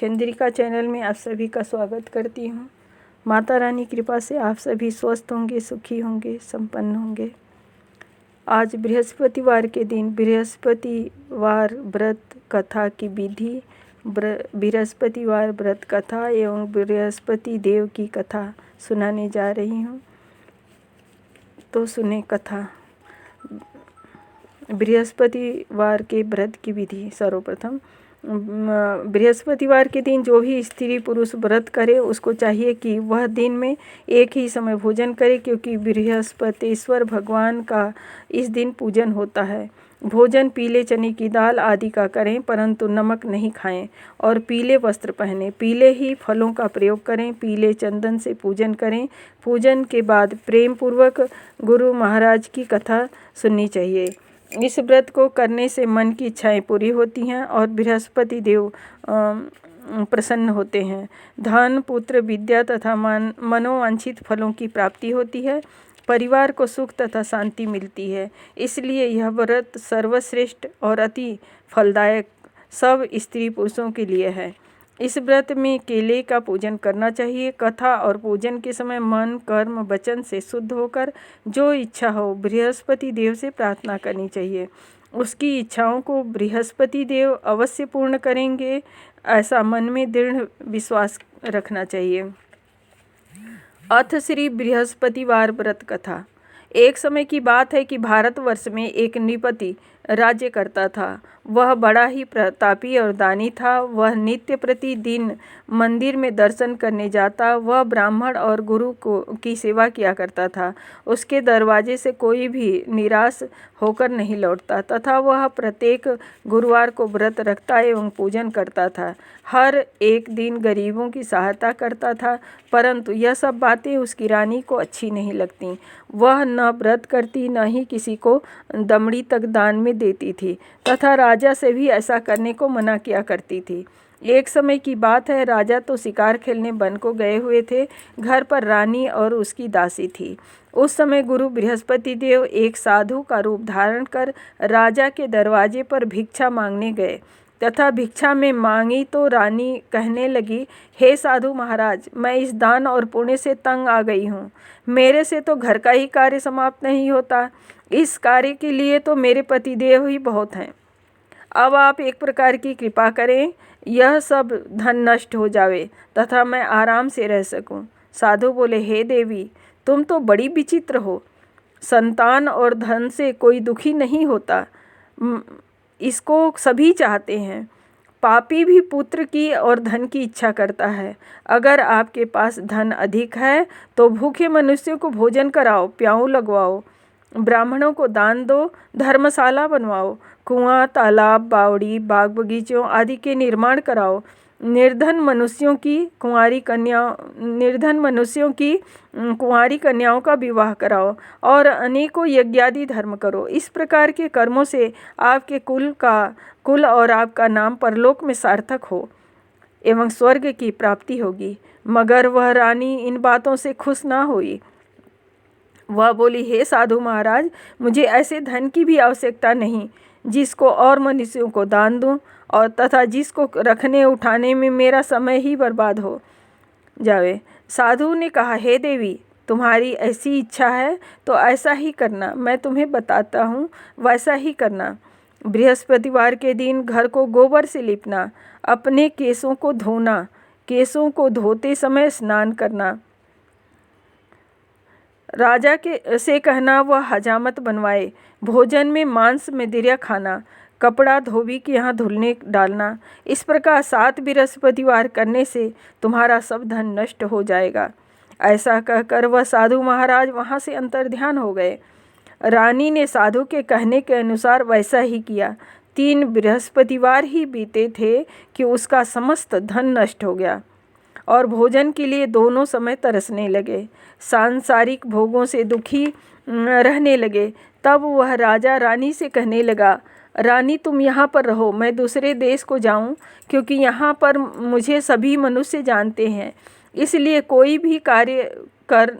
Chandrika channel में आप सभी का स्वागत करती हूँ। माता रानी कृपा से आप सभी स्वस्थ होंगे, सुखी होंगे, संपन्न होंगे। आज बृहस्पतिवार के दिन बृहस्पतिवार व्रत कथा की विधि, बृहस्पतिवार व्रत कथा एवं बृहस्पति देव की कथा सुनाने जा रही हूँ। तो सुने कथा। बृहस्पतिवार के व्रत की विधि। सर्वप्रथम बृहस्पतिवार के दिन जो भी स्त्री पुरुष व्रत करे उसको चाहिए कि वह दिन में एक ही समय भोजन करे, क्योंकि बृहस्पतिश्वर भगवान का इस दिन पूजन होता है। भोजन पीले चने की दाल आदि का करें, परंतु नमक नहीं खाएं और पीले वस्त्र पहने, पीले ही फलों का प्रयोग करें, पीले चंदन से पूजन करें। पूजन के बाद प्रेम पूर्वक गुरु महाराज की कथा सुननी चाहिए। इस व्रत को करने से मन की इच्छाएं पूरी होती हैं और बृहस्पति देव प्रसन्न होते हैं। धन, पुत्र, विद्या तथा मनोवांछित फलों की प्राप्ति होती है। परिवार को सुख तथा शांति मिलती है। इसलिए यह व्रत सर्वश्रेष्ठ और अति फलदायक सब स्त्री पुरुषों के लिए है। इस व्रत में केले का पूजन करना चाहिए। कथा और पूजन के समय मन, कर्म, वचन से शुद्ध होकर जो इच्छा हो बृहस्पति देव से प्रार्थना करनी चाहिए। उसकी इच्छाओं को बृहस्पति देव अवश्य पूर्ण करेंगे, ऐसा मन में दृढ़ विश्वास रखना चाहिए। अथ श्री बृहस्पतिवार व्रत कथा। एक समय की बात है कि भारतवर्ष में एक नृपति राज्य करता था। वह बड़ा ही प्रतापी और दानी था। वह नित्य प्रतिदिन मंदिर में दर्शन करने जाता। वह ब्राह्मण और गुरु की सेवा किया करता था। उसके दरवाजे से कोई भी निराश होकर नहीं लौटता तथा वह प्रत्येक गुरुवार को व्रत रखता एवं पूजन करता था। हर एक दिन गरीबों की सहायता करता था, परंतु यह सब बातें उसकी रानी को अच्छी नहीं लगती। वह न व्रत करती, न ही किसी को दमड़ी तक दान में देती थी तथा राजा से भी ऐसा करने को मना किया करती थी। एक समय की बात है, राजा तो शिकार खेलने वन को गए हुए थे। घर पर रानी और उसकी दासी थी। उस समय गुरु बृहस्पति देव एक साधु का रूप धारण कर राजा के दरवाजे पर भिक्षा मांगने गए तथा भिक्षा में मांगी तो रानी कहने लगी, हे साधु महाराज, मैं इस दान और पुण्य से तंग आ गई हूँ। मेरे से तो घर का ही कार्य समाप्त नहीं होता। इस कार्य के लिए तो मेरे पतिदेव ही बहुत हैं। अब आप एक प्रकार की कृपा करें, यह सब धन नष्ट हो जावे तथा मैं आराम से रह सकूं। साधु बोले, हे देवी, तुम तो बड़ी विचित्र हो। संतान और धन से कोई दुखी नहीं होता, इसको सभी चाहते हैं। पापी भी पुत्र की और धन की इच्छा करता है। अगर आपके पास धन अधिक है तो भूखे मनुष्यों को भोजन कराओ, प्याऊ लगवाओ, ब्राह्मणों को दान दो, धर्मशाला बनवाओ, कुआं, तालाब, बावड़ी, बाग बगीचों आदि के निर्माण कराओ, निर्धन मनुष्यों की कुंवारी कन्याओं का विवाह कराओ और अनेकों यज्ञादि धर्म करो। इस प्रकार के कर्मों से आपके कुल और आपका नाम परलोक में सार्थक हो एवं स्वर्ग की प्राप्ति होगी। मगर वह रानी इन बातों से खुश ना हुई। वह बोली, हे साधु महाराज, मुझे ऐसे धन की भी आवश्यकता नहीं जिसको और मनुष्यों को दान दूं और तथा जिसको रखने उठाने में मेरा समय ही बर्बाद हो जावे। साधु ने कहा, हे देवी, तुम्हारी ऐसी इच्छा है तो ऐसा ही करना। मैं तुम्हें बताता हूँ, वैसा ही करना। बृहस्पतिवार के दिन घर को गोबर से लिपना, अपने केसों को धोना, केसों को धोते समय स्नान करना, राजा से कहना वह हजामत बनवाए, भोजन में मांस मदिरा खाना, कपड़ा धोबी के यहाँ धुलने डालना। इस प्रकार 7 बृहस्पतिवार करने से तुम्हारा सब धन नष्ट हो जाएगा। ऐसा कहकर वह साधु महाराज वहाँ से अंतर्ध्यान हो गए। रानी ने साधु के कहने के अनुसार वैसा ही किया। 3 बृहस्पतिवार ही बीते थे कि उसका समस्त धन नष्ट हो गया और भोजन के लिए दोनों समय तरसने लगे, सांसारिक भोगों से दुखी रहने लगे। तब वह राजा रानी से कहने लगा, रानी, तुम यहाँ पर रहो, मैं दूसरे देश को जाऊँ, क्योंकि यहाँ पर मुझे सभी मनुष्य जानते हैं, इसलिए कोई भी कार्य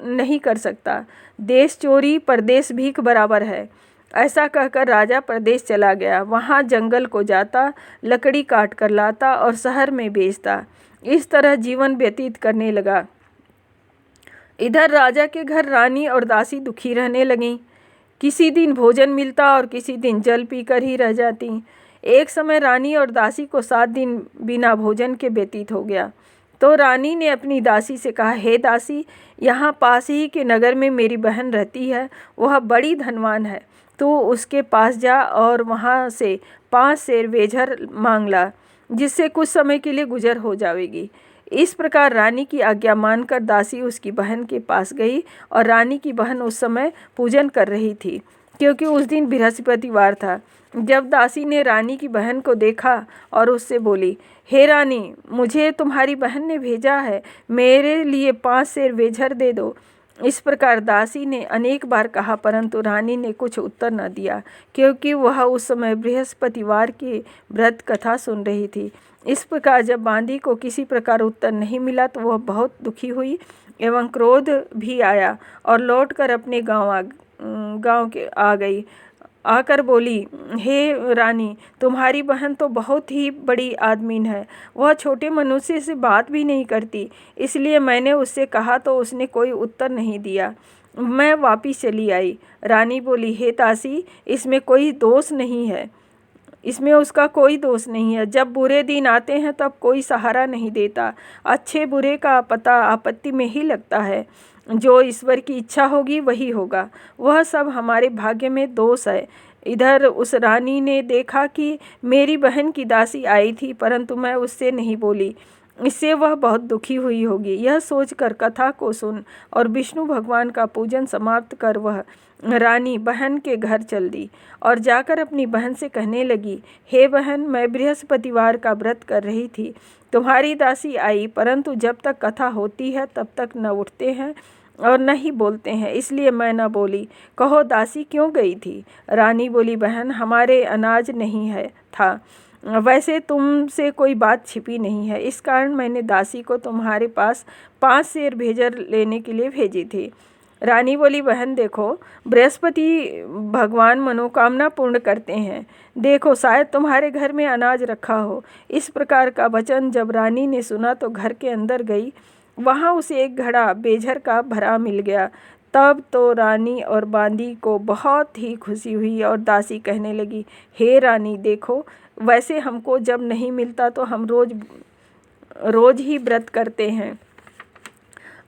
नहीं कर सकता। देश चोरी परदेश भीख बराबर है। ऐसा कहकर राजा प्रदेश चला गया। वहाँ जंगल को जाता, लकड़ी काट कर लाता और शहर में बेचता। इस तरह जीवन व्यतीत करने लगा। इधर राजा के घर रानी और दासी दुखी रहने लगीं। किसी दिन भोजन मिलता और किसी दिन जल पीकर ही रह जाती। एक समय रानी और दासी को 7 दिन बिना भोजन के व्यतीत हो गया। तो रानी ने अपनी दासी से कहा, हे दासी, यहाँ पास ही के नगर में मेरी बहन रहती है। वह बड़ी धनवान है। तू उसके पास जा और वहाँ से 5 सेर बेझर मांग ला, जिससे कुछ समय के लिए गुजर हो जाएगी। इस प्रकार रानी की आज्ञा मानकर दासी उसकी बहन के पास गई और रानी की बहन उस समय पूजन कर रही थी, क्योंकि उस दिन बृहस्पतिवार था। जब दासी ने रानी की बहन को देखा और उससे बोली, हे रानी, मुझे तुम्हारी बहन ने भेजा है, मेरे लिए 5 सेर बेझर दे दो। इस प्रकार दासी ने अनेक बार कहा, परंतु रानी ने कुछ उत्तर न दिया, क्योंकि वह उस समय बृहस्पतिवार की व्रत कथा सुन रही थी। इस प्रकार जब बांदी को किसी प्रकार उत्तर नहीं मिला तो वह बहुत दुखी हुई एवं क्रोध भी आया और लौटकर अपने गांव के आ गई। आकर बोली, हे रानी, तुम्हारी बहन तो बहुत ही बड़ी आदमीन है। वह छोटे मनुष्य से बात भी नहीं करती, इसलिए मैंने उससे कहा तो उसने कोई उत्तर नहीं दिया। मैं वापिस चली आई। रानी बोली, हे दासी, इसमें कोई दोष नहीं है, इसमें उसका कोई दोष नहीं है। जब बुरे दिन आते हैं तब कोई सहारा नहीं देता। अच्छे बुरे का पता आपत्ति में ही लगता है। जो ईश्वर की इच्छा होगी वही होगा। वह सब हमारे भाग्य में दोष है। इधर उस रानी ने देखा कि मेरी बहन की दासी आई थी, परंतु मैं उससे नहीं बोली, इससे वह बहुत दुखी हुई होगी। यह सोचकर कथा को सुन और विष्णु भगवान का पूजन समाप्त कर वह रानी बहन के घर चल दी और जाकर अपनी बहन से कहने लगी, हे बहन, मैं बृहस्पतिवार का व्रत कर रही थी। तुम्हारी दासी आई, परंतु जब तक कथा होती है तब तक न उठते हैं और न ही बोलते हैं, इसलिए मैं न बोली। कहो दासी क्यों गई थी? रानी बोली, बहन, हमारे अनाज नहीं है था। वैसे तुमसे कोई बात छिपी नहीं है, इस कारण मैंने दासी को तुम्हारे पास 5 सेर बेझर लेने के लिए भेजी थी। रानी बोली, बहन देखो, बृहस्पति भगवान मनोकामना पूर्ण करते हैं। देखो, शायद तुम्हारे घर में अनाज रखा हो। इस प्रकार का वचन जब रानी ने सुना तो घर के अंदर गई। वहाँ उसे एक घड़ा बेझर का भरा मिल गया। तब तो रानी और बांदी को बहुत ही खुशी हुई और दासी कहने लगी, हे रानी, देखो, वैसे हमको जब नहीं मिलता तो हम रोज ही व्रत करते हैं।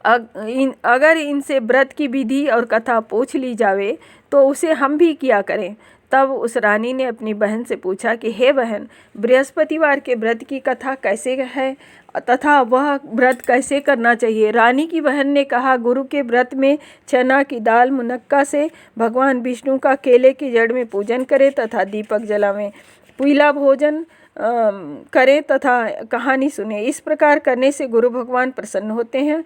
अगर इनसे व्रत की विधि और कथा पूछ ली जावे तो उसे हम भी किया करें। तब उस रानी ने अपनी बहन से पूछा कि हे बहन, बृहस्पतिवार के व्रत की कथा कैसे है तथा वह व्रत कैसे करना चाहिए? रानी की बहन ने कहा, गुरु के व्रत में चना की दाल मुनक्का से भगवान विष्णु का केले की जड़ में पूजन करें तथा दीपक जलावें, पीला भोजन करें तथा कहानी सुने। इस प्रकार करने से गुरु भगवान प्रसन्न होते हैं,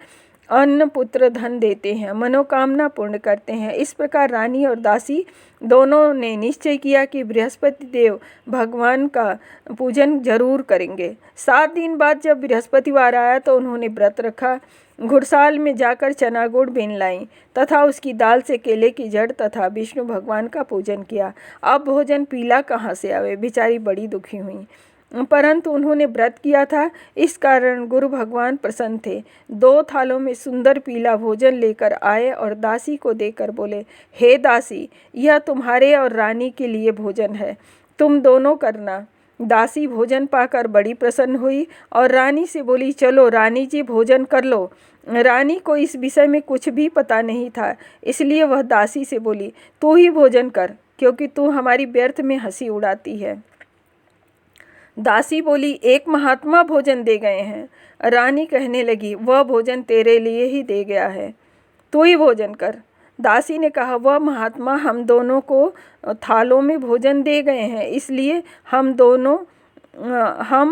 अन्न पुत्र धन देते हैं, मनोकामना पूर्ण करते हैं। इस प्रकार रानी और दासी दोनों ने निश्चय किया कि बृहस्पति देव भगवान का पूजन जरूर करेंगे। 7 दिन बाद जब बृहस्पतिवार आया तो उन्होंने व्रत रखा। घुड़साल में जाकर चना गुड़ बीन लाई तथा उसकी दाल से केले की जड़ तथा विष्णु भगवान का पूजन किया। अब भोजन पीला कहाँ से आवे? बेचारी बड़ी दुखी हुई, परंतु उन्होंने व्रत किया था, इस कारण गुरु भगवान प्रसन्न थे। 2 थालों में सुंदर पीला भोजन लेकर आए और दासी को देकर बोले, हे दासी, यह तुम्हारे और रानी के लिए भोजन है, तुम दोनों करना। दासी भोजन पाकर बड़ी प्रसन्न हुई और रानी से बोली, चलो रानी जी, भोजन कर लो। रानी को इस विषय में कुछ भी पता नहीं था, इसलिए वह दासी से बोली, तू ही भोजन कर, क्योंकि तू हमारी व्यर्थ में हंसी उड़ाती है। दासी बोली, एक महात्मा भोजन दे गए हैं। रानी कहने लगी, वह भोजन तेरे लिए ही दे गया है, तू ही भोजन कर। दासी ने कहा, वह महात्मा हम दोनों को थालों में भोजन दे गए हैं, इसलिए हम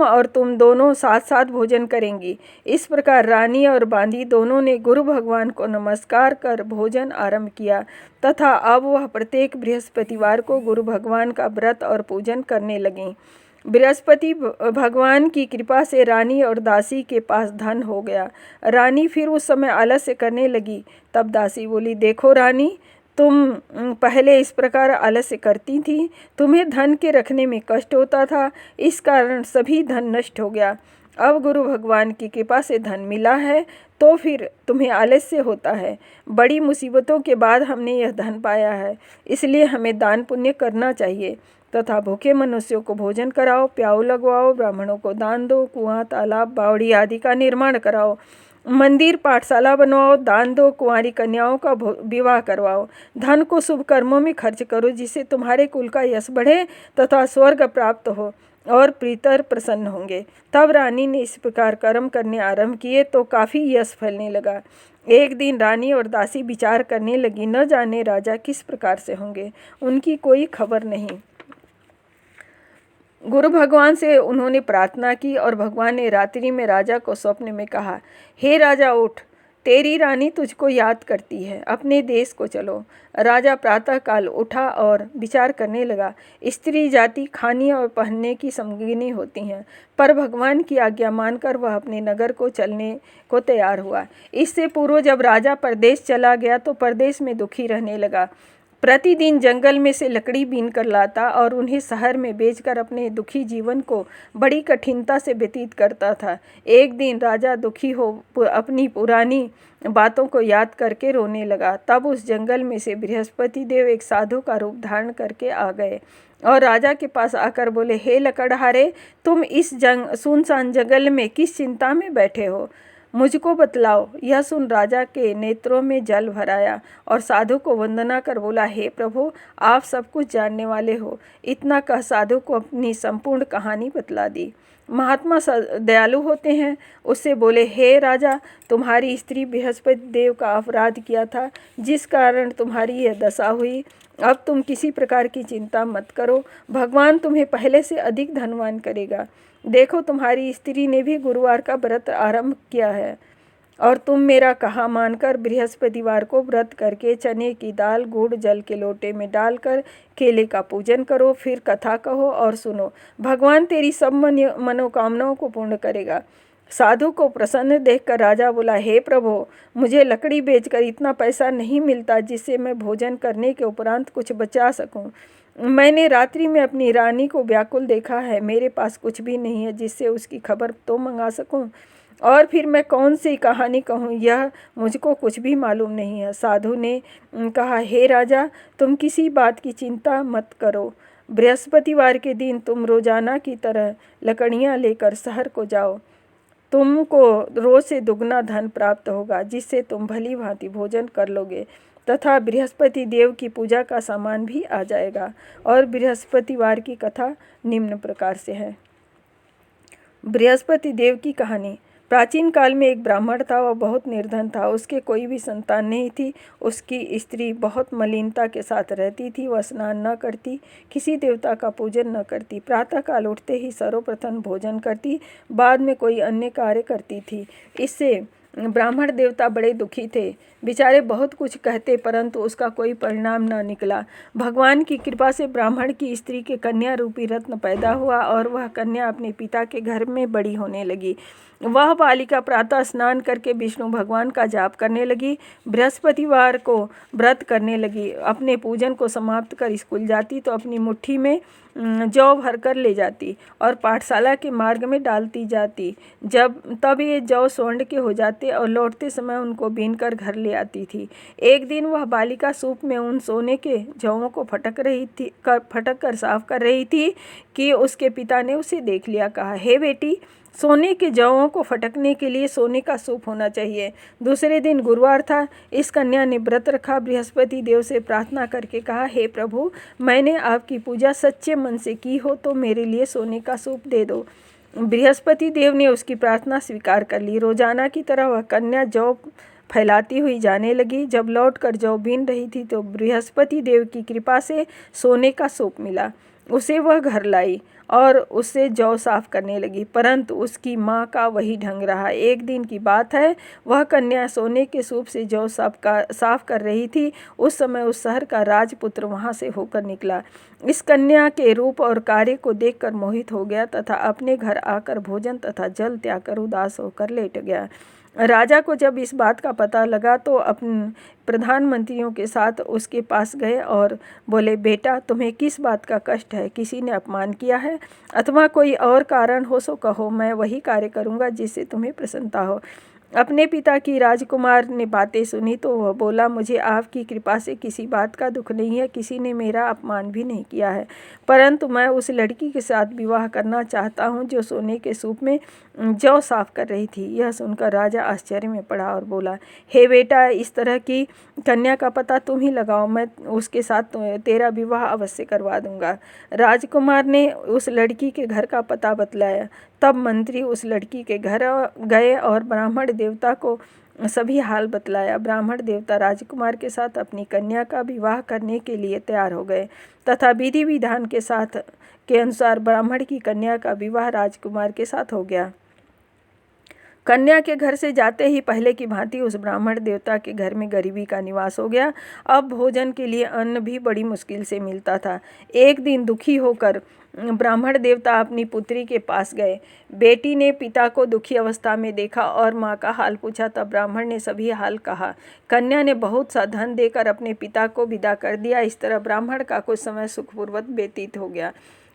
और तुम दोनों साथ साथ भोजन करेंगी। इस प्रकार रानी और बांदी दोनों ने गुरु भगवान को नमस्कार कर भोजन आरंभ किया तथा अब वह प्रत्येक बृहस्पतिवार को गुरु भगवान का व्रत और पूजन करने लगीं। बृहस्पति भगवान की कृपा से रानी और दासी के पास धन हो गया। रानी फिर उस समय आलस्य करने लगी। तब दासी बोली, देखो रानी, तुम पहले इस प्रकार आलस्य करती थी। तुम्हें धन के रखने में कष्ट होता था, इस कारण सभी धन नष्ट हो गया। अब गुरु भगवान की कृपा से धन मिला है तो फिर तुम्हें आलस्य होता है। बड़ी मुसीबतों के बाद हमने यह धन पाया है, इसलिए हमें दान पुण्य करना चाहिए तथा भूखे मनुष्यों को भोजन कराओ, प्याऊ लगवाओ, ब्राह्मणों को दान दो, कुआं, तालाब, बावड़ी आदि का निर्माण कराओ, मंदिर, पाठशाला बनवाओ, दान दो, कुंवारी कन्याओं का विवाह करवाओ। धन को शुभ कर्मों में खर्च करो, जिससे तुम्हारे कुल का यश बढ़े तथा स्वर्ग प्राप्त हो और प्रीतर प्रसन्न होंगे। तब रानी ने इस प्रकार कर्म करने आरंभ किए तो काफ़ी यश फैलने लगा। एक दिन रानी और दासी विचार करने लगी, न जाने राजा किस प्रकार से होंगे, उनकी कोई खबर नहीं। गुरु भगवान से उन्होंने प्रार्थना की और भगवान ने रात्रि में राजा को स्वप्न में कहा, हे राजा उठ, तेरी रानी तुझको याद करती है, अपने देश को चलो। राजा प्रातःकाल उठा और विचार करने लगा। स्त्री जाति खाने और पहनने की समगिनी होती हैं, पर भगवान की आज्ञा मानकर वह अपने नगर को चलने को तैयार हुआ। इससे पूर्व जब राजा परदेश चला गया तो परदेश में दुखी रहने लगा। प्रतिदिन जंगल में से लकड़ी बीन कर लाता और उन्हें शहर में बेचकर अपने दुखी जीवन को बड़ी कठिनता से व्यतीत करता था। एक दिन राजा दुखी हो अपनी पुरानी बातों को याद करके रोने लगा। तब उस जंगल में से बृहस्पति देव एक साधु का रूप धारण करके आ गए और राजा के पास आकर बोले, हे लकड़हारे, तुम इस सुनसान जंगल में किस चिंता में बैठे हो, मुझको बतलाओ। यह सुन राजा के नेत्रों में जल भर आया और साधु को वंदना कर बोला, हे प्रभु, आप सब कुछ जानने वाले हो। इतना कह साधु को अपनी संपूर्ण कहानी बतला दी। महात्मा दयालु होते हैं। उससे बोले, हे राजा, तुम्हारी स्त्री बृहस्पति देव का अपराध किया था, जिस कारण तुम्हारी यह दशा हुई। अब तुम किसी प्रकार की चिंता मत करो, भगवान तुम्हें पहले से अधिक धनवान करेगा। देखो, तुम्हारी स्त्री ने भी गुरुवार का व्रत आरंभ किया है और तुम मेरा कहा मानकर बृहस्पतिवार को व्रत करके चने की दाल गुड़ जल के लोटे में डालकर केले का पूजन करो, फिर कथा कहो और सुनो। भगवान तेरी सब मनोकामनाओं को पूर्ण करेगा। साधु को प्रसन्न देखकर राजा बोला, हे प्रभु, मुझे लकड़ी बेचकर इतना पैसा नहीं मिलता जिससे मैं भोजन करने के उपरांत कुछ बचा सकूं। मैंने रात्रि में अपनी रानी को व्याकुल देखा है, मेरे पास कुछ भी नहीं है जिससे उसकी खबर तो मंगा सकूं, और फिर मैं कौन सी कहानी कहूँ, यह मुझको कुछ भी मालूम नहीं है। साधु ने कहा, हे राजा, तुम किसी बात की चिंता मत करो। बृहस्पतिवार के दिन तुम रोजाना की तरह लकड़ियाँ लेकर शहर को जाओ। तुमको रोज से दुगना धन प्राप्त होगा, जिससे तुम भली भांति भोजन कर लोगे तथा बृहस्पति देव की पूजा का सामान भी आ जाएगा। और बृहस्पतिवार की कथा निम्न प्रकार से है। बृहस्पति देव की कहानी। प्राचीन काल में एक ब्राह्मण था, वह बहुत निर्धन था, उसके कोई भी संतान नहीं थी। उसकी स्त्री बहुत मलिनता के साथ रहती थी, वह स्नान न करती, किसी देवता का पूजन न करती, प्रातःकाल उठते ही सर्वप्रथम भोजन करती, बाद में कोई अन्य कार्य करती थी। इससे ब्राह्मण देवता बड़े दुखी थे, बेचारे बहुत कुछ कहते परंतु उसका कोई परिणाम न निकला। भगवान की कृपा से ब्राह्मण की स्त्री के कन्या रूपी रत्न पैदा हुआ और वह कन्या अपने पिता के घर में बड़ी होने लगी। वह बालिका प्रातः स्नान करके विष्णु भगवान का जाप करने लगी, बृहस्पतिवार को व्रत करने लगी, अपने पूजन को समाप्त कर स्कूल जाती तो अपनी मुट्ठी में जौ भर कर ले जाती और पाठशाला के मार्ग में डालती जाती। तब ये जौ स्वर्ण के हो जाते और लौटते समय उनको बीन कर घर ले आती थी। एक दिन वह बालिका सूप में उन सोने के जौओं को फटक कर साफ कर रही थी कि उसके पिता ने उसे देख लिया। कहा, हे बेटी, सोने के जौओं को फटकने के लिए सोने का सूप होना चाहिए। दूसरे दिन गुरुवार था। इस कन्या ने व्रत रखा, बृहस्पति देव से प्रार्थना करके कहा, हे प्रभु, मैंने आपकी पूजा सच्चे मन से की हो तो मेरे लिए सोने का सूप दे दो। बृहस्पति देव ने उसकी प्रार्थना स्वीकार कर ली। रोजाना की तरह वह कन्या जौ फैलाती हुई जाने लगी। जब लौटकर जौ बीन रही थी तो बृहस्पति देव की कृपा से सोने का सूप मिला। उसे वह घर लाई और उससे जौ साफ करने लगी, परंतु उसकी माँ का वही ढंग रहा। एक दिन की बात है, वह कन्या सोने के सूप से जौ साफ कर रही थी। उस समय उस शहर का राजपुत्र वहाँ से होकर निकला। इस कन्या के रूप और कार्य को देखकर मोहित हो गया तथा अपने घर आकर भोजन तथा जल त्याग कर उदास होकर लेट गया। राजा को जब इस बात का पता लगा तो अपने प्रधानमंत्रियों के साथ उसके पास गए और बोले, बेटा, तुम्हें किस बात का कष्ट है? किसी ने अपमान किया है अथवा कोई और कारण हो सो कहो, मैं वही कार्य करूँगा जिससे तुम्हें प्रसन्नता हो। अपने पिता की राजकुमार ने बातें सुनी तो वह बोला, मुझे आपकी कृपा से किसी बात का दुख नहीं है, किसी ने मेरा अपमान भी नहीं किया है, परंतु मैं उस लड़की के साथ विवाह करना चाहता हूँ जो सोने के सूप में जौ साफ कर रही थी। यह सुनकर राजा आश्चर्य में पड़ा और बोला, हे बेटा, इस तरह की कन्या का पता तुम ही लगाओ, मैं उसके साथ तेरा विवाह अवश्य करवा दूंगा। राजकुमार ने उस लड़की के घर का पता बतलाया। तब मंत्री उस लड़की के घर गए और ब्राह्मण देवता को सभी हाल बतलाया। ब्राह्मण देवता राजकुमार के साथ अपनी कन्या का विवाह करने के लिए तैयार हो गए तथा विधि विधान के अनुसार ब्राह्मण की कन्या का विवाह राजकुमार के साथ हो गया। कन्या के घर से जाते ही पहले की भांति उस ब्राह्मण देवता के घर में गरीबी का निवास हो गया। अब भोजन के लिए अन्न भी बड़ी मुश्किल से मिलता था। एक दिन दुखी होकर ब्राह्मण देवता अपनी पुत्री के पास गए। बेटी ने पिता को दुखी अवस्था में देखा और माँ का हाल पूछा, तब ब्राह्मण ने सभी हाल कहा। कन्या ने बहुत सा धन देकर अपने पिता को विदा कर दिया। इस तरह ब्राह्मण का कुछ समय सुखपूर्वक व्यतीत हो गया।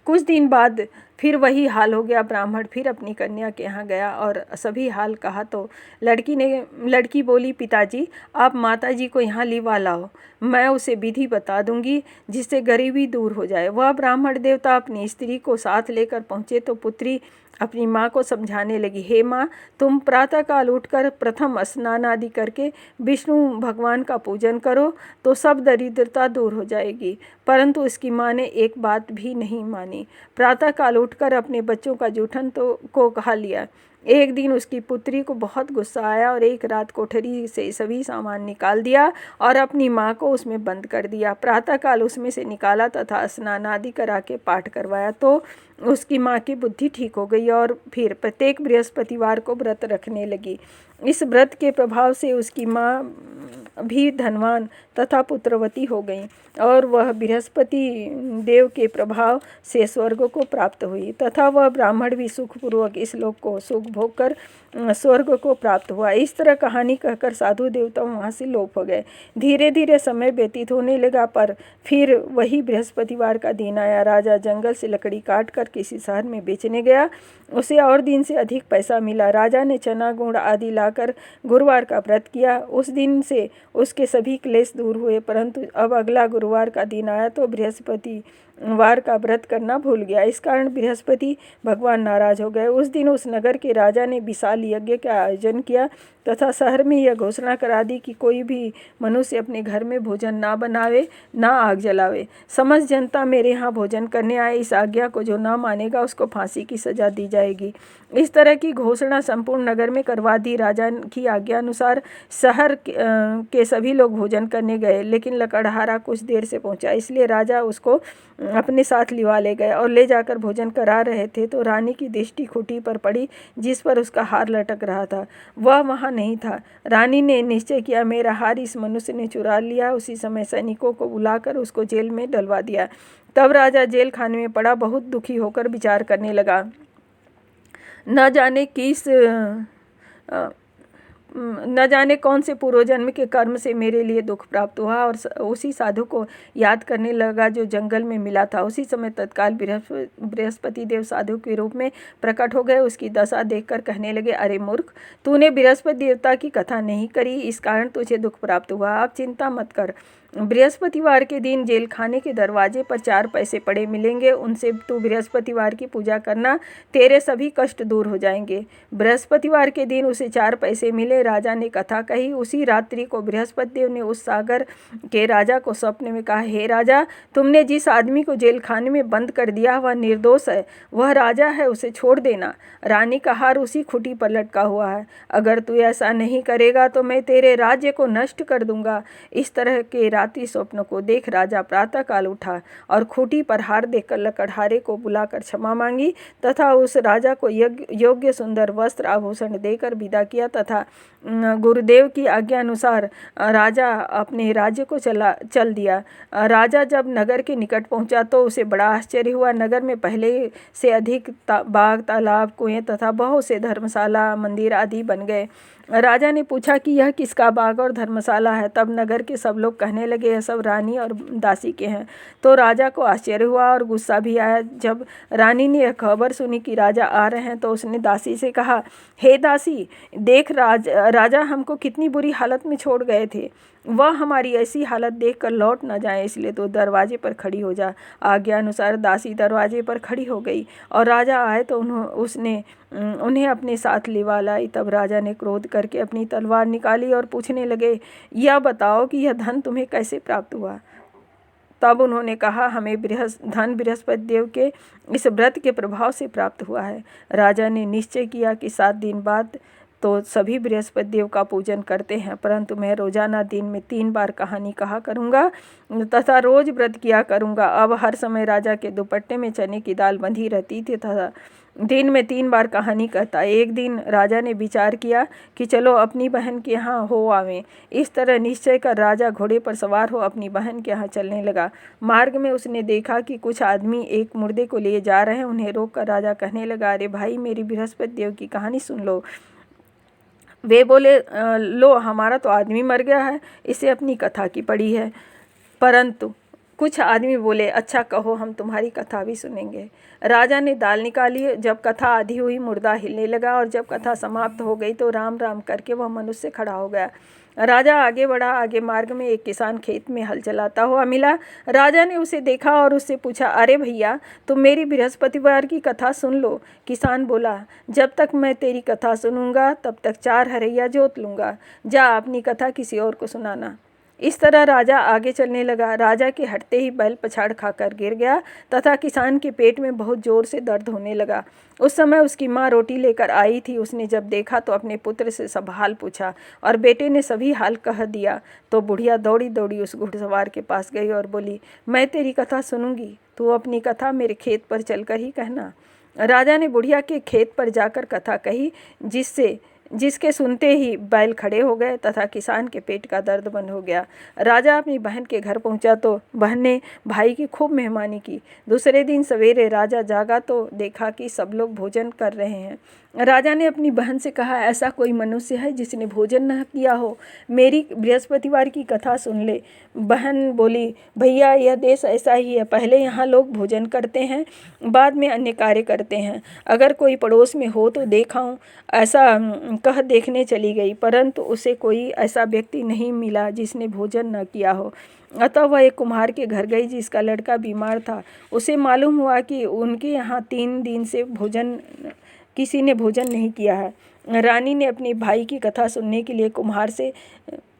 कुछ दिन बाद फिर वही हाल हो गया। ब्राह्मण फिर अपनी कन्या के यहाँ गया और सभी हाल कहा तो लड़की बोली, पिताजी, आप माताजी को यहाँ लिवा लाओ, मैं उसे विधि बता दूंगी जिससे गरीबी दूर हो जाए। वह ब्राह्मण देवता अपनी स्त्री को साथ लेकर पहुँचे तो पुत्री अपनी माँ को समझाने लगी, हे माँ, तुम प्रातःकाल उठकर प्रथम स्नान आदि करके विष्णु भगवान का पूजन करो तो सब दरिद्रता दूर हो जाएगी। परंतु उसकी माँ ने एक बात भी नहीं मानी। प्रातःकाल उठकर अपने बच्चों का जूठन को खा लिया। एक दिन उसकी पुत्री को बहुत गुस्सा आया और एक रात कोठरी से सभी सामान निकाल दिया और अपनी माँ को उसमें बंद कर दिया। प्रातःकाल उसमें से निकाला तथा स्नान आदि करा के पाठ करवाया तो उसकी माँ की बुद्धि ठीक हो गई और फिर प्रत्येक बृहस्पतिवार को व्रत रखने लगी। इस व्रत के प्रभाव से उसकी माँ भी धनवान तथा पुत्रवती हो गई और वह बृहस्पति देव के प्रभाव से स्वर्ग को प्राप्त हुई तथा वह ब्राह्मण भी सुखपूर्वक इस लोक को सुख भोग कर स्वर्ग को प्राप्त हुआ। इस तरह कहानी कहकर साधु देवता वहाँ से लोप हो गए। धीरे धीरे समय व्यतीत होने लगा, पर फिर वही बृहस्पतिवार का दिन आया। राजा जंगल से लकड़ी काट कर किसी शहर में बेचने गया। उसे और दिन से अधिक पैसा मिला। राजा ने चना गुड़ आदि लाकर गुरुवार का व्रत किया। उस दिन से उसके सभी क्लेश दूर हुए, परंतु अब अगला गुरुवार का दिन आया तो बृहस्पतिवार का व्रत करना भूल गया। इस कारण बृहस्पति भगवान नाराज हो गए। उस दिन उस नगर के राजा ने विशाल यज्ञ का आयोजन किया तथा शहर में यह घोषणा करा दी कि कोई भी मनुष्य अपने घर में भोजन ना बनावे, ना आग जलावे। समस्त जनता मेरे यहाँ भोजन करने आए, इस आज्ञा को जो ना मानेगा उसको फांसी की सजा दी जाएगी। इस तरह की घोषणा संपूर्ण नगर में करवा दी। राजा की आज्ञा अनुसार शहर के सभी लोग भोजन करने गए, लेकिन लकड़हारा कुछ देर से पहुंचा, इसलिए राजा उसको अपने साथ लिवा ले गए और ले जाकर भोजन करा रहे थे तो रानी की दृष्टि खूंटी पर पड़ी जिस पर उसका हार लटक रहा था। वह वहाँ नहीं था। रानी ने निश्चय किया, मेरा हार इस मनुष्य ने चुरा लिया। उसी समय सैनिकों को बुलाकर उसको जेल में डलवा दिया। तब राजा जेल खाने में पड़ा, बहुत दुखी होकर विचार करने लगा, न जाने कौन से पूर्व जन्म के कर्म से मेरे लिए दुख प्राप्त हुआ, और उसी साधु को याद करने लगा जो जंगल में मिला था। उसी समय तत्काल बृहस्पति देव साधु के रूप में प्रकट हो गए। उसकी दशा देखकर कहने लगे, अरे मूर्ख, तूने बृहस्पति देवता की कथा नहीं करी, इस कारण तुझे दुख प्राप्त हुआ। अब चिंता मत कर, बृहस्पतिवार के दिन जेल खाने के दरवाजे पर 4 पैसे पड़े मिलेंगे, उनसे तू बृहस्पतिवार की पूजा करना, तेरे सभी कष्ट दूर हो जाएंगे। बृहस्पतिवार के दिन उसे 4 पैसे मिले। राजा ने कथा कही। उसी रात्रि को बृहस्पति देव ने उस सागर के राजा को स्वप्न में कहा, हे राजा, तुमने जिस आदमी को जेल खाने में बंद कर दिया वह निर्दोष है, वह राजा है, उसे छोड़ देना। रानी का हार उसी खूंटी पर लटका हुआ है। अगर तू ऐसा नहीं करेगा तो मैं तेरे राज्य को नष्ट कर दूंगा। इस तरह के रात्रि स्वप्न को देख राजा प्रातःकाल उठा और खूंटी पर हार देकर लकड़हारे को बुलाकर क्षमा मांगी तथा उस राजा को योग्य सुंदर वस्त्र आभूषण देकर विदा किया तथा गुरुदेव की आज्ञा अनुसार राजा अपने राज्य को चल दिया। राजा जब नगर के निकट पहुंचा तो उसे बड़ा आश्चर्य हुआ। नगर में पहले से अधिक बाग, तालाब, कुएं तथा बहुत से धर्मशाला, मंदिर आदि बन गए। राजा ने पूछा कि यह किसका बाग और धर्मशाला है। तब नगर के सब लोग कहने लगे यह सब रानी और दासी के हैं। तो राजा को आश्चर्य हुआ और गुस्सा भी आया। जब रानी ने यह खबर सुनी कि राजा आ रहे हैं तो उसने दासी से कहा, हे दासी, देख राजा हमको कितनी बुरी हालत में छोड़ गए थे। वह हमारी ऐसी हालत देखकर लौट न जाए, इसलिए तो दरवाजे पर खड़ी हो जा। आज्ञा अनुसार दासी दरवाजे पर खड़ी हो गई और राजा आए तो उसने उन्हें अपने साथ लिवा लाई। तब राजा ने क्रोध करके अपनी तलवार निकाली और पूछने लगे, यह बताओ कि यह धन तुम्हें कैसे प्राप्त हुआ। तब उन्होंने कहा, हमें धन बृहस्पति देव के इस व्रत के प्रभाव से प्राप्त हुआ है। राजा ने निश्चय किया कि 7 दिन बाद तो सभी बृहस्पति देव का पूजन करते हैं, परंतु मैं रोजाना दिन में 3 बार कहानी कहा करूँगा तथा रोज व्रत किया करूँगा। अब हर समय राजा के दुपट्टे में चने की दाल बंधी रहती थी तथा दिन में 3 बार कहानी कहता। एक दिन राजा ने विचार किया कि चलो अपनी बहन के यहाँ हो आवें। इस तरह निश्चय कर राजा घोड़े पर सवार हो अपनी बहन के यहाँ चलने लगा। मार्ग में उसने देखा कि कुछ आदमी एक मुर्दे को लिए जा रहे हैं। उन्हें रोककर राजा कहने लगा, अरे भाई, मेरी बृहस्पति देव की कहानी सुन लो। वे बोले, लो, हमारा तो आदमी मर गया है, इसे अपनी कथा की पड़ी है। परंतु कुछ आदमी बोले, अच्छा कहो, हम तुम्हारी कथा भी सुनेंगे। राजा ने दाल निकाली। जब कथा आधी हुई मुर्दा हिलने लगा और जब कथा समाप्त हो गई तो राम राम करके वह मनुष्य खड़ा हो गया। राजा आगे बढ़ा। आगे मार्ग में एक किसान खेत में हल चलाता हुआ मिला। राजा ने उसे देखा और उससे पूछा, अरे भैया, तुम मेरी बृहस्पतिवार की कथा सुन लो। किसान बोला, जब तक मैं तेरी कथा सुनूंगा तब तक 4 हरैया जोत लूँगा। जा अपनी कथा किसी और को सुनाना। इस तरह राजा आगे चलने लगा। राजा के हटते ही बैल पछाड़ खाकर गिर गया तथा किसान के पेट में बहुत जोर से दर्द होने लगा। उस समय उसकी माँ रोटी लेकर आई थी। उसने जब देखा तो अपने पुत्र से सब हाल पूछा और बेटे ने सभी हाल कह दिया। तो बुढ़िया दौड़ी दौड़ी उस घुड़सवार के पास गई और बोली, मैं तेरी कथा सुनूंगी, तू अपनी कथा मेरे खेत पर चलकर ही कहना। राजा ने बुढ़िया के खेत पर जाकर कथा कही, जिसके सुनते ही बैल खड़े हो गए तथा किसान के पेट का दर्द बंद हो गया। राजा अपनी बहन के घर पहुंचा तो बहन ने भाई की खूब मेहमानी की। दूसरे दिन सवेरे राजा जागा तो देखा कि सब लोग भोजन कर रहे हैं। राजा ने अपनी बहन से कहा, ऐसा कोई मनुष्य है जिसने भोजन न किया हो? मेरी बृहस्पतिवार की कथा सुन ले। बहन बोली, भैया, यह देश ऐसा ही है, पहले यहाँ लोग भोजन करते हैं, बाद में अन्य कार्य करते हैं। अगर कोई पड़ोस में हो तो देखाऊं। ऐसा कह देखने चली गई, परंतु उसे कोई ऐसा व्यक्ति नहीं मिला जिसने भोजन न किया हो। अतः वह एक कुम्हार के घर गई जिसका लड़का बीमार था। उसे मालूम हुआ कि उनके यहाँ 3 दिन से किसी ने भोजन नहीं किया है। रानी ने अपने भाई की कथा सुनने के लिए कुम्हार से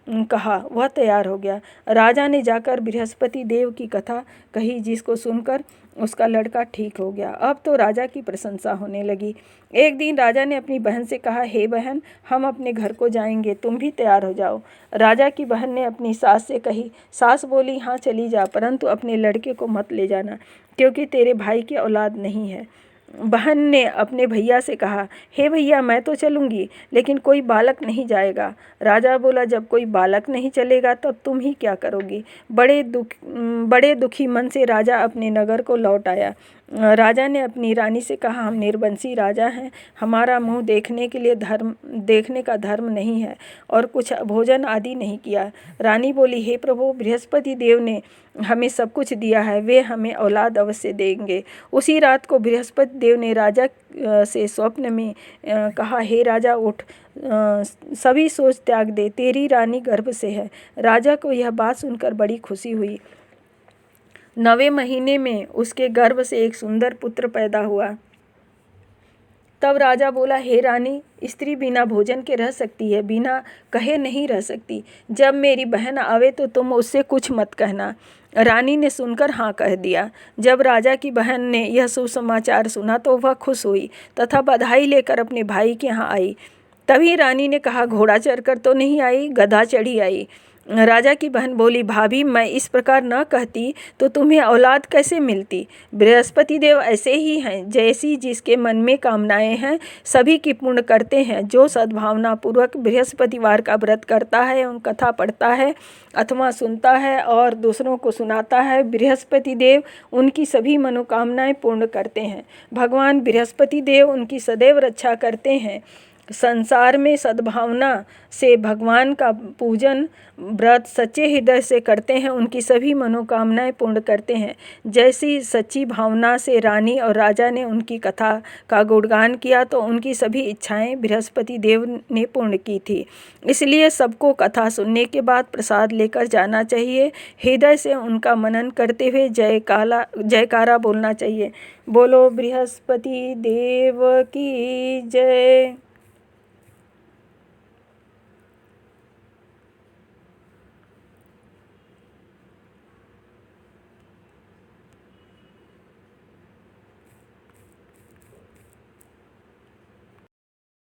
कहा। वह तैयार हो गया। राजा ने जाकर बृहस्पति देव की कथा कही, जिसको सुनकर उसका लड़का ठीक हो गया। अब तो राजा की प्रशंसा होने लगी। एक दिन राजा ने अपनी बहन से कहा, हे बहन, हम अपने घर को जाएंगे, तुम भी तैयार हो जाओ। राजा की बहन ने अपनी सास से कही। सास बोली, हाँ चली जा, परंतु अपने लड़के को मत ले जाना, क्योंकि तेरे भाई की औलाद नहीं है। बहन ने अपने भैया से कहा, हे भैया, मैं तो चलूँगी, लेकिन कोई बालक नहीं जाएगा। राजा बोला, जब कोई बालक नहीं चलेगा तब तुम ही क्या करोगी? बड़े दुखी मन से राजा अपने नगर को लौट आया। राजा ने अपनी रानी से कहा, हम निर्वंशी राजा हैं, हमारा मुंह देखने का धर्म नहीं है और कुछ भोजन आदि नहीं किया। रानी बोली, हे प्रभु, बृहस्पति देव ने हमें सब कुछ दिया है, वे हमें औलाद अवश्य देंगे। उसी रात को बृहस्पति देव ने राजा से स्वप्न में कहा, हे राजा, उठ, सभी सोच त्याग दे, तेरी रानी गर्भ से है। राजा को यह बात सुनकर बड़ी खुशी हुई। 9वें महीने में उसके गर्भ से एक सुंदर पुत्र पैदा हुआ। तब राजा बोला, हे रानी, स्त्री बिना भोजन के रह सकती है, बिना कहे नहीं रह सकती। जब मेरी बहन आवे तो तुम उससे कुछ मत कहना। रानी ने सुनकर हाँ कह दिया। जब राजा की बहन ने यह सुसमाचार सुना तो वह खुश हुई तथा बधाई लेकर अपने भाई के यहाँ आई। तभी रानी ने कहा, घोड़ा चढ़कर तो नहीं आई, गधा चढ़ी आई। राजा की बहन बोली, भाभी मैं इस प्रकार न कहती तो तुम्हें औलाद कैसे मिलती। बृहस्पति देव ऐसे ही हैं, जैसी जिसके मन में कामनाएं हैं सभी की पूर्ण करते हैं। जो सद्भावना पूर्वक बृहस्पतिवार का व्रत करता है एवं कथा पढ़ता है अथवा सुनता है और दूसरों को सुनाता है, बृहस्पति देव उनकी सभी मनोकामनाएं पूर्ण करते हैं। भगवान बृहस्पति देव उनकी सदैव रक्षा करते हैं। संसार में सद्भावना से भगवान का पूजन व्रत सच्चे हृदय से करते हैं, उनकी सभी मनोकामनाएं पूर्ण करते हैं। जैसी सच्ची भावना से रानी और राजा ने उनकी कथा का गुणगान किया तो उनकी सभी इच्छाएं बृहस्पति देव ने पूर्ण की थी। इसलिए सबको कथा सुनने के बाद प्रसाद लेकर जाना चाहिए। हृदय से उनका मनन करते हुए जयकारा बोलना चाहिए। बोलो बृहस्पति देव की जय।